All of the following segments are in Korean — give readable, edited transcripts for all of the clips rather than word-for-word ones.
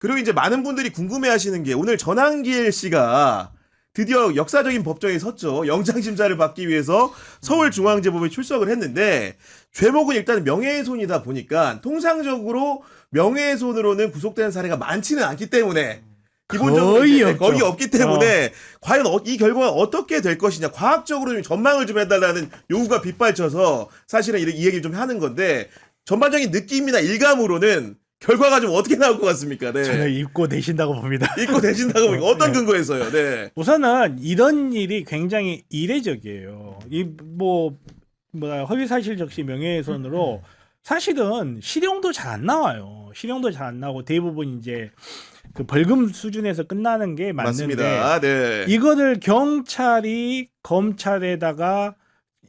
그리고 이제 많은 분들이 궁금해하시는 게 오늘 전한길 씨가 드디어 역사적인 법정에 섰죠. 영장심사를 받기 위해서 서울중앙지법에 출석을 했는데 죄목은 일단 명예훼손이다 보니까 통상적으로 명예훼손으로는 구속되는 사례가 많지는 않기 때문에 기본적으로 거의 이제 없죠. 거의 없기 때문에 과연 이 결과가 어떻게 될 것이냐 과학적으로 좀 전망을 좀 해달라는 요구가 빗발쳐서 사실은 이 얘기를 좀 하는 건데 전반적인 느낌이나 일감으로는 결과가 좀 어떻게 나올 것 같습니까? 네. 저는 입고 내신다고 봅니다. 읽고 되신다고 보니까 어떤 네. 근거에서요? 네. 우선은 이런 일이 굉장히 이례적이에요. 뭐야 허위사실 적시 명예훼손으로 사실은 실형도 잘 안 나와요. 실형도 잘 안 나오고 대부분 이제 그 벌금 수준에서 끝나는 게 맞는데 맞습니다. 네. 이거를 경찰이 검찰에다가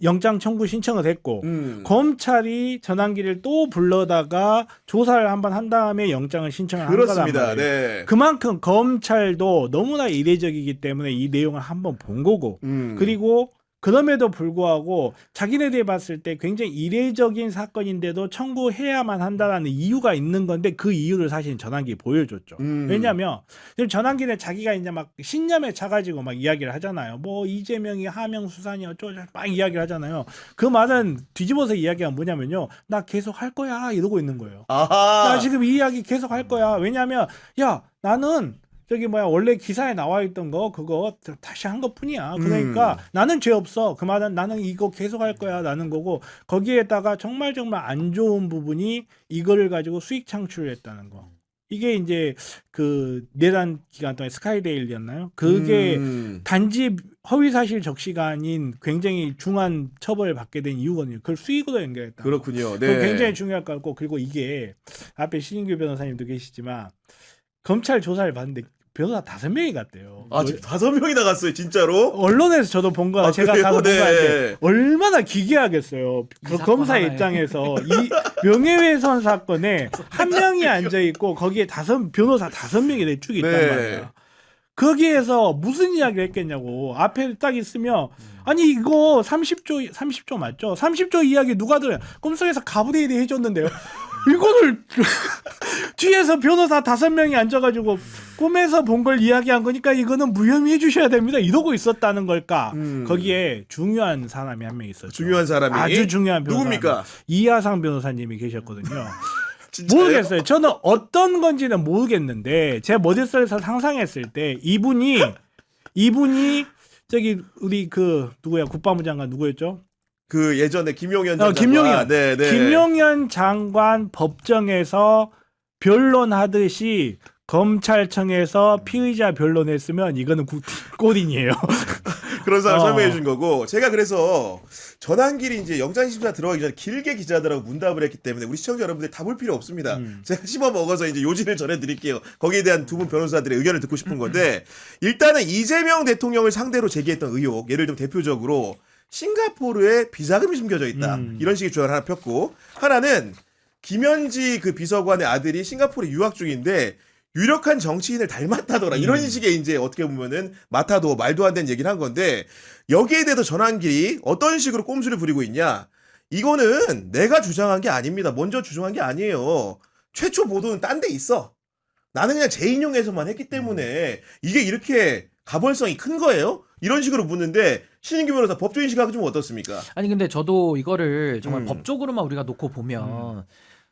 영장 청구 신청을 했고 검찰이 전환기를 또 불러다가 조사를 한번 한 다음에 영장을 신청을 한 거란 그렇습니다. 말이에요. 네. 그만큼 검찰도 너무나 이례적이기 때문에 이 내용을 한번 본 거고 그리고 그럼에도 불구하고 자기네들이 봤을 때 굉장히 이례적인 사건인데도 청구해야만 한다라는 이유가 있는 건데 그 이유를 사실 전환기 보여줬죠. 왜냐하면 지금 전환기는 자기가 이제 막 신념에 차가지고 막 이야기를 하잖아요. 뭐 이재명이 하명 수사니 어쩌고 막 이야기를 하잖아요. 그 말은 뒤집어서 이야기가 뭐냐면요. 나 계속 할 거야 이러고 있는 거예요. 아하. 나 지금 이 이야기 계속 할 거야. 왜냐하면 야 나는 저기 뭐야 원래 기사에 나와 있던 거 그거 다시 한 것뿐이야. 그러니까 나는 죄 없어. 그 말은 나는 이거 계속 할 거야 라는 거고 거기에다가 정말 안 좋은 부분이 이거를 가지고 수익 창출을 했다는 거. 이게 이제 그 내란 기간 동안 스카이데일이었나요? 그게 단지 허위사실 적시가 아닌 굉장히 중한 처벌을 받게 된 이유거든요. 그걸 수익으로 연결했다. 그렇군요. 네. 그거 굉장히 중요할 것 같고 그리고 이게 앞에 신인규 변호사님도 계시지만 검찰 조사를 받는데 변호사 5명이 갔대요. 아, 지금 5명이 나갔어요, 진짜로? 언론에서 저도 본 거라 제가 그래요? 가서 본 네. 건데 얼마나 기괴하겠어요. 그 검사 하나에. 입장에서 이 명예훼손 사건에 한 명이 앉아 있고 거기에 변호사 5명이 쭉 있단 네. 말이야. 거기에서 무슨 이야기를 했겠냐고. 앞에 딱 있으면 아니 이거 30조 맞죠? 30조 이야기 누가 들어요? 꿈속에서 가브리엘이 해줬는데요. 이거를 뒤에서 변호사 5명이 앉아가지고 꿈에서 본 걸 이야기한 거니까 이거는 무혐의 해주셔야 됩니다. 이러고 있었다는 걸까? 거기에 중요한 사람이 한 명 있었죠. 중요한 사람이 아주 중요한 변호사. 누굽니까? 이하상 변호사님이 계셨거든요. 진짜요? 모르겠어요. 저는 어떤 건지는 모르겠는데 제 머릿속에서 상상했을 때 이분이 저기 우리 그 누구야 국방부 장관 누구였죠? 그 예전에 김용현 전 김용현. 장관. 네, 네. 김용현 장관 법정에서 변론하듯이 검찰청에서 피의자 변론했으면 이거는 꼴인이에요. 그런 사람 설명해 준 거고 제가 그래서 전환길이 이제 영장심사 들어가기 전에 길게 기자들하고 문답을 했기 때문에 우리 시청자 여러분들 다 볼 필요 없습니다. 제가 씹어 먹어서 이제 요지를 전해드릴게요. 거기에 대한 두 분 변호사들의 의견을 듣고 싶은 건데 일단은 이재명 대통령을 상대로 제기했던 의혹 예를 들면 대표적으로 싱가포르에 비자금이 숨겨져 있다. 이런 식의 주장을 하나 폈고 하나는 김현지 그 비서관의 아들이 싱가포르에 유학 중인데 유력한 정치인을 닮았다더라. 이런 식의 이제 어떻게 보면은 마타도 말도 안 되는 얘기를 한 건데 여기에 대해서 전환길이 어떤 식으로 꼼수를 부리고 있냐. 이거는 내가 주장한 게 아닙니다. 먼저 주장한 게 아니에요. 최초 보도는 딴 데 있어. 나는 그냥 재인용해서만 했기 때문에 이게 이렇게 가벌성이 큰 거예요? 이런 식으로 묻는데 신인규 변호사 법조인 시각은 좀 어떻습니까? 아니 근데 저도 이거를 정말 법적으로만 우리가 놓고 보면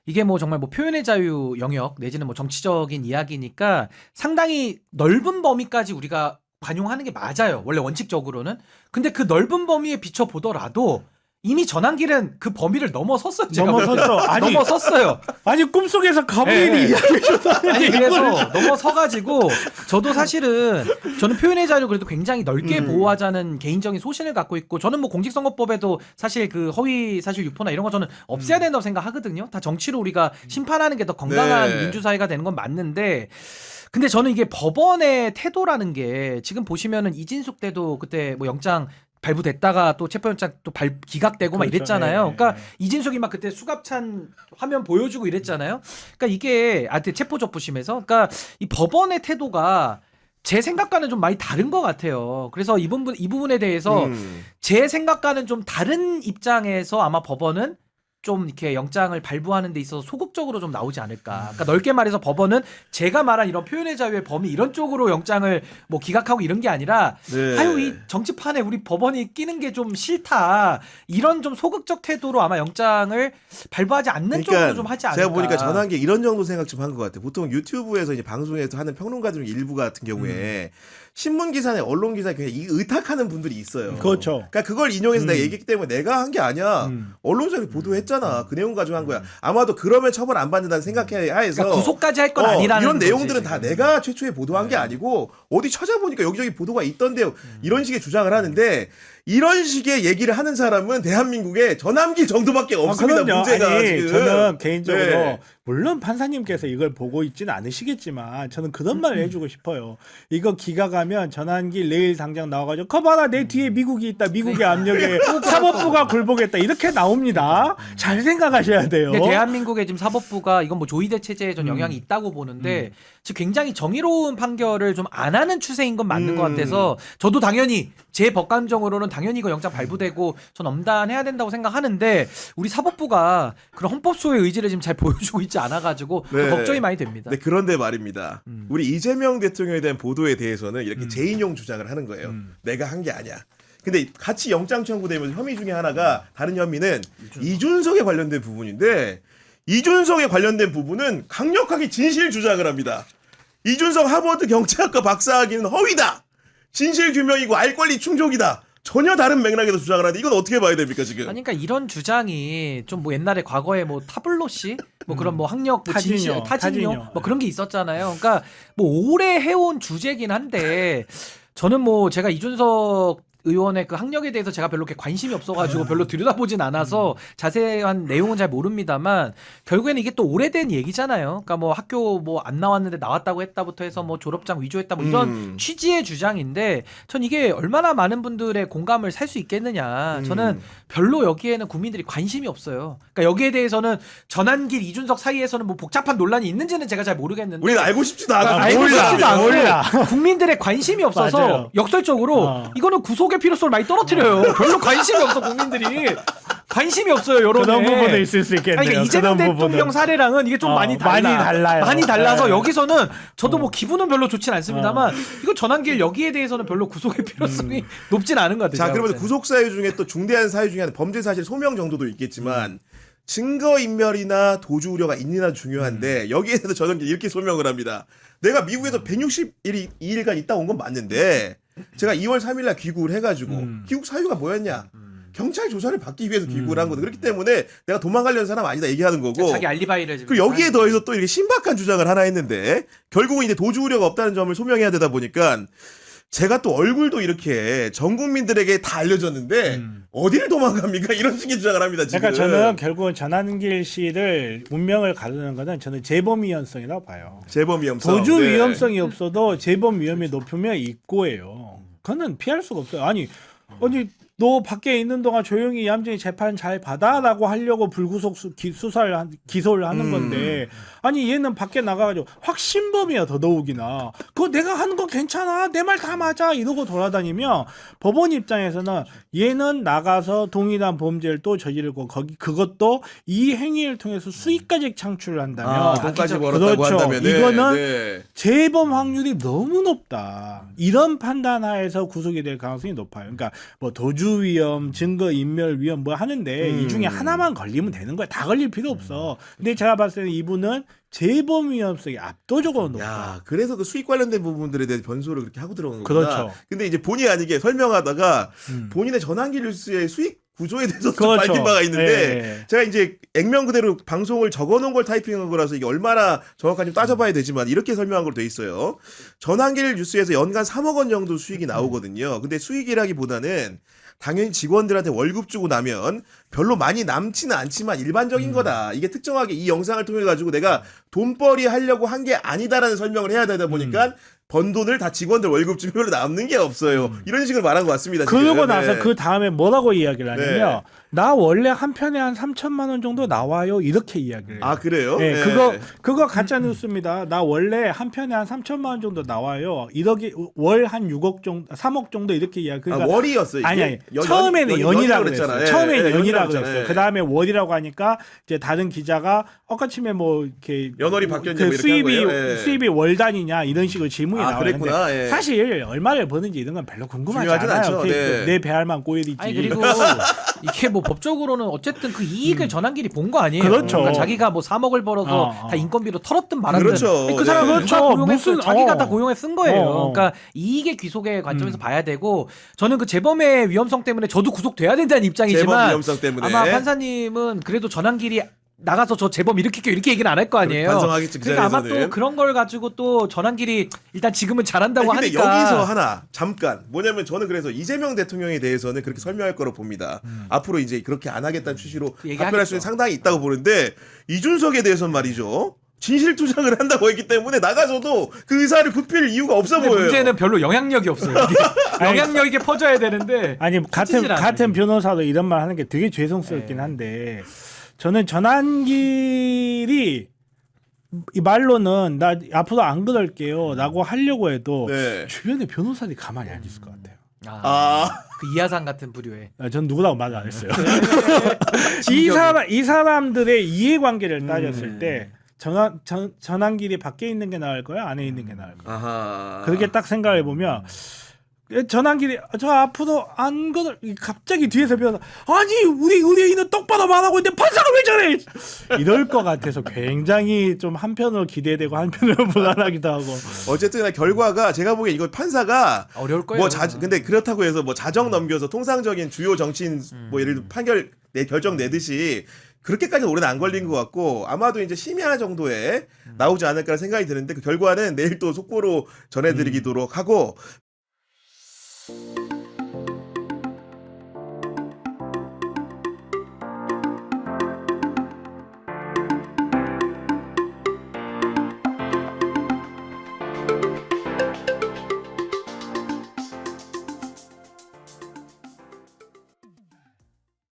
이게 뭐 정말 뭐 표현의 자유 영역 내지는 뭐 정치적인 이야기니까 상당히 넓은 범위까지 우리가 관용하는 게 맞아요. 원래 원칙적으로는. 근데 그 넓은 범위에 비춰 보더라도 이미 전환길은 그 범위를 넘어섰어요. 제가 볼 때. 넘어섰죠. 아니, 넘어섰어요. 아니 꿈속에서 가브리엘이 네. 이야기해줬다는데 아니 그래서 넘어서가지고 저도 사실은 저는 표현의 자유를 그래도 굉장히 넓게 보호하자는 개인적인 소신을 갖고 있고 저는 뭐 공직선거법에도 사실 그 허위 사실 유포나 이런 거 저는 없애야 된다고 생각하거든요. 다 정치로 우리가 심판하는 게 더 건강한 네. 민주사회가 되는 건 맞는데 근데 저는 이게 법원의 태도라는 게 지금 보시면은 이진숙 때도 그때 뭐 영장 발부됐다가 또 체포영장 또 기각되고 막 그렇죠. 이랬잖아요. 네. 그러니까 이진숙이 막 그때 수갑찬 화면 보여주고 이랬잖아요. 그러니까 이게 체포적부심에서 그러니까 이 법원의 태도가 제 생각과는 좀 많이 다른 것 같아요. 그래서 이 부분에 대해서 제 생각과는 좀 다른 입장에서 아마 법원은 좀 이렇게 영장을 발부하는 데 있어서 소극적으로 좀 나오지 않을까. 그러니까 넓게 말해서 법원은 제가 말한 이런 표현의 자유의 범위 이런 쪽으로 영장을 뭐 기각하고 이런 게 아니라 네. 아유 이 정치판에 우리 법원이 끼는 게 좀 싫다. 이런 좀 소극적 태도로 아마 영장을 발부하지 않는 쪽으로 좀 하지 않을까. 제가 보니까 전환기 이런 정도 생각 좀 한 것 같아요. 보통 유튜브에서 이제 방송에서 하는 평론가들 중 일부 같은 경우에 신문 기사나 언론 기사에 그냥 의탁하는 분들이 있어요. 그렇죠. 그러니까 그걸 인용해서 내가 얘기했기 때문에 내가 한 게 아니야. 언론사에 보도했잖아. 그 내용 가지고 한 거야. 아마도 그러면 처벌 안 받는다는 생각해야 해서 그러니까 구속까지 할 건 아니라는 이런 거지, 내용들은 다 지금. 내가 최초에 보도한 게 아니고 어디 찾아보니까 여기저기 보도가 있던데요. 이런 식의 주장을 하는데 이런 식의 얘기를 하는 사람은 대한민국에 전함길 정도밖에 없습니다. 그럼요. 문제가 아니, 지금. 저는 개인적으로 네. 물론 판사님께서 이걸 보고 있지는 않으시겠지만 저는 그런 말을 해주고 싶어요. 이거 기각하면 전환길 내일 당장 나와가지고 거 봐라 내 뒤에 미국이 있다. 미국의 압력에 사법부가 굴복했다. 이렇게 나옵니다. 잘 생각하셔야 돼요. 근데 대한민국의 지금 사법부가 이건 뭐 조의대 체제에 좀 영향이 있다고 보는데 지금 굉장히 정의로운 판결을 좀 안 하는 추세인 건 맞는 것 같아서 저도 당연히 제 법감정으로는 당연히 이거 영장 발부되고 전 엄단해야 된다고 생각하는데 우리 사법부가 그런 헌법소의 의지를 지금 잘 보여주고 있지 않아가지고 좀 네. 걱정이 많이 됩니다. 네, 그런데 말입니다. 우리 이재명 대통령에 대한 보도에 대해서는 이렇게 재인용 주장을 하는 거예요. 내가 한 게 아니야. 근데 같이 영장 청구되면서 혐의 중에 하나가 다른 혐의는 이준석에 관련된 부분인데 이준석에 관련된 부분은 강력하게 진실 주장을 합니다. 이준석 하버드 경찰학과 박사학위는 허위다. 진실 규명이고 알 권리 충족이다. 전혀 다른 맥락에서 주장을 하는데 이건 어떻게 봐야 됩니까 지금? 아니, 그러니까 이런 주장이 좀 뭐 옛날에 과거에 뭐 타블로시 뭐 그런 뭐 학력 뭐 타진요. 타진요 뭐 그런 게 있었잖아요. 그러니까 뭐 오래 해온 주제긴 한데 저는 뭐 제가 이준석 의원의 그 학력에 대해서 제가 별로 이렇게 관심이 없어가지고 별로 들여다보진 않아서 자세한 내용은 잘 모릅니다만 결국에는 이게 또 오래된 얘기잖아요. 그러니까 뭐 학교 뭐 안 나왔는데 나왔다고 했다부터 해서 뭐 졸업장 위조했다 뭐 이런 취지의 주장인데 전 이게 얼마나 많은 분들의 공감을 살 수 있겠느냐. 저는 별로 여기에는 국민들이 관심이 없어요. 그러니까 여기에 대해서는 전환길 이준석 사이에서는 뭐 복잡한 논란이 있는지는 제가 잘 모르겠는데 우리는 알고 싶지도 않아. 알고 싶지도 않고 몰라. 국민들의 관심이 없어서 맞아요. 역설적으로 이거는 구속의 필요성을 많이 떨어뜨려요. 별로 관심이 없어 국민들이. 관심이 없어요 여론에. 그런 부분도 있을 수 있겠네요. 아니, 그러니까 이재명 그런 대통령 부분은. 사례랑은 이게 좀 많이 달라. 많이 달라요. 많이 달라서 네. 여기서는 저도 뭐 기분은 별로 좋진 않습니다만 이거 전환길 여기에 대해서는 별로 구속의 필요성이 높진 않은 것 같아요. 자, 제가 그러면 볼 때는. 구속 사유 중에 또 중대한 사유 중에 하나 범죄 사실 소명 정도도 있겠지만 증거 인멸이나 도주 우려가 있느냐 중요한데 여기에 대해서 저는 이렇게 소명을 합니다. 내가 미국에서 162일간 있다 온 건 맞는데 제가 2월 3일날 귀국을 해가지고 귀국 사유가 뭐였냐? 경찰 조사를 받기 위해서 귀국을 한 거다. 그렇기 때문에 내가 도망가려는 사람 아니다 얘기하는 거고. 자기 알리바이를 지금 그리고 여기에 더해서 또 이렇게 신박한 주장을 하나 했는데 결국은 이제 도주 우려가 없다는 점을 소명해야 되다 보니까 제가 또 얼굴도 이렇게 전 국민들에게 다 알려졌는데 어디를 도망갑니까? 이런 식의 주장을 합니다. 지금. 그러니까 저는 결국은 전환길 씨를 운명을 가르는 거는 저는 재범 위험성이라고 봐요. 재범 위험성. 도주 네. 위험성이 없어도 재범 위험이 높으면 입고예요. 그거는 피할 수가 없어요. 아니 너 밖에 있는 동안 조용히 얌전히 재판 잘 받아라고 하려고 불구속 기소를 하는 건데 아니 얘는 밖에 나가가지고 확신범이야 더더욱이나 그거 내가 하는 거 괜찮아 내 말 다 맞아 이러고 돌아다니면 법원 입장에서는 얘는 나가서 동일한 범죄를 또 저지르고 그것도 이 행위를 통해서 수익까지 창출을 한다면 돈까지 벌었다고 그렇죠. 한다면 이거는 네. 재범 확률이 너무 높다. 이런 판단하에서 구속이 될 가능성이 높아요. 그러니까 뭐 도주 위험, 증거 인멸 위험 뭐 하는데 이 중에 하나만 걸리면 되는 거야. 다 걸릴 필요 없어. 근데 제가 봤을 때는 이분은 재범 위험성이 압도적으로 높아. 야, 그래서 그 수익 관련된 부분들에 대해 변소를 그렇게 하고 들어간 거구나. 그렇죠. 근데 이제 본의 아니게 설명하다가 본인의 전환기 뉴스의 수익 구조에 대해서 좀 그렇죠. 밝힌 바가 있는데 예. 제가 이제 액면 그대로 방송을 적어놓은 걸 타이핑한 거라서 이게 얼마나 정확한지 따져봐야 되지만 이렇게 설명한 걸로 돼 있어요. 전환길 뉴스에서 연간 3억 원 정도 수익이 나오거든요. 근데 수익이라기보다는 당연히 직원들한테 월급 주고 나면 별로 많이 남지는 않지만 일반적인 거다. 이게 특정하게 이 영상을 통해 가지고 내가 돈벌이 하려고 한 게 아니다라는 설명을 해야 되다 보니까 번 돈을 다 직원들 월급 주면 별로 남는 게 없어요. 이런 식으로 말한 것 같습니다. 지금. 그러고 나서 네. 그 다음에 뭐라고 이야기를 하냐면 네. 나 원래 한 편에 한 3천만 원 정도 나와요. 이렇게 이야기를 해요. 아 그래요? 네, 네. 그거 가짜 뉴스입니다. 나 원래 한 편에 한 3천만 원 정도 나와요. 1억이 월 한 6억 정도, 3억 정도 이렇게 이야기. 그러니까 월이었어요. 이게? 아니 처음에는 연이라고 그랬어요. 처음에는 연이라고 그랬잖아요. 그랬어요. 그다음에 월이라고 하니까 이제 다른 기자가 엇가치면 뭐 이렇게 연월이 바뀌었냐 뭐 그 이렇게 한 거예요? 예. 수입이 월 단위냐 이런 식으로 질문이 아, 나오는데 그랬구나. 예. 사실 얼마를 버는지 이런 건 별로 궁금하지 중요하진 않아요. 않죠. 네. 내 배알만 꼬여있지. 아니 그리고 이게 뭐 법적으로는 어쨌든 그 이익을 전환길이 본 거 아니에요. 그렇죠. 그러니까 자기가 뭐 3억을 벌어서 다 인건비로 털었든 말았든 그렇죠. 그 사람 네. 누가 그렇죠. 고용했어요. 무슨, 자기가 어. 다 고용해 쓴 거예요. 어. 그러니까 이익의 귀속의 관점에서 봐야 되고 저는 그 재범의 위험성 때문에 저도 구속돼야 된다는 재범 입장이지만 위험성 때문에 아마 판사님은 그래도 전환길이 나가서 저 재범 일으킬게요 이렇게 얘기는 안 할 거 아니에요. 반성하겠지, 그 그러니까 아마 자리에서는. 또 그런 걸 가지고 또 전환길이 일단 지금은 잘한다고 근데 하니까 여기서 하나 잠깐 뭐냐면 저는 그래서 이재명 대통령에 대해서는 그렇게 설명할 거로 봅니다. 앞으로 이제 그렇게 안 하겠다는 취지로 얘기하겠죠. 답변할 수 있는 상당히 있다고 보는데 이준석에 대해서는 말이죠. 진실 투쟁을 한다고 했기 때문에 나가서도 그 의사를 굽힐 이유가 없어 근데 보여요. 문제는 별로 영향력이 없어요. 이게. 영향력이 퍼져야 되는데 아니 퍼지질 않아요. 같은 변호사도 이런 말 하는 게 되게 죄송스럽긴 한데 저는 전환길이 이 말로는 나 앞으로 안 그럴게요라고 하려고 해도 네. 주변에 변호사들이 가만히 안 있을 것 같아요. 그 이하상 같은 부류의 전 누구라고 말 안 했어요. 진격이. 이 사람들의 이해관계를 따졌을 때 전환길이 밖에 있는 게 나을 거야, 안에 있는 게 나을 거야. 아하. 그렇게 딱 생각해 보면 전환길이 저 앞으로 안 그럴 갑자기 뒤에서 변호 아니 우리 의뢰인은 똑바로 말하고 있는데 판사가 왜 저래 이럴 것 같아서 굉장히 좀 한편으로 기대되고 한편으로 불안하기도 하고. 어쨌든 결과가 제가 보기엔 이거 판사가 어려울 거예요. 뭐 근데 그렇다고 해서 뭐 자정 넘겨서 통상적인 주요 정치인 뭐 예를 들어 판결 결정 내듯이 그렇게까지는 오래는 안 걸린 것 같고 아마도 이제 심야 정도에 나오지 않을까 생각이 드는데 그 결과는 내일 또 속보로 전해드리도록 하고